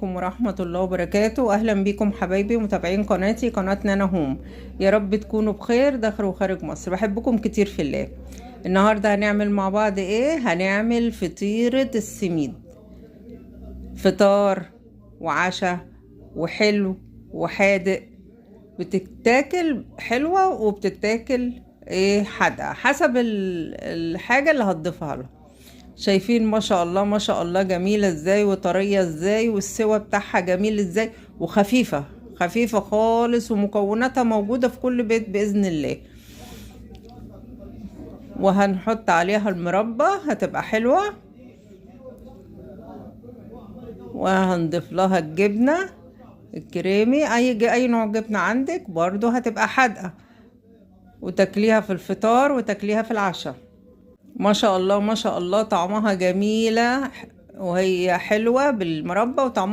عليكم ورحمة الله وبركاته. أهلا بكم حبايبي متابعين قناتي قناة نانا هوم. يا رب تكونوا بخير داخل وخارج مصر، بحبكم كتير في الله. النهاردة هنعمل مع بعض ايه؟ هنعمل فطيرة السميد، فطار وعشاء وحلو وحادق، بتتاكل حلوة وبتتاكل ايه حادقة حسب الحاجة اللي هتضيفها لها. شايفين ما شاء الله ما شاء الله جميلة ازاي وطرية ازاي والسوا بتاعها جميل ازاي وخفيفة خفيفة خالص ومكوناتها موجودة في كل بيت بإذن الله. وهنحط عليها المربى هتبقى حلوة، وهنضيف لها الجبنة الكريمي، اي نوع جبنة عندك برضو هتبقى حادقة، وتاكليها في الفطار وتاكليها في العشاء. ما شاء الله ما شاء الله طعمها جميلة وهي حلوة بالمربى وطعمها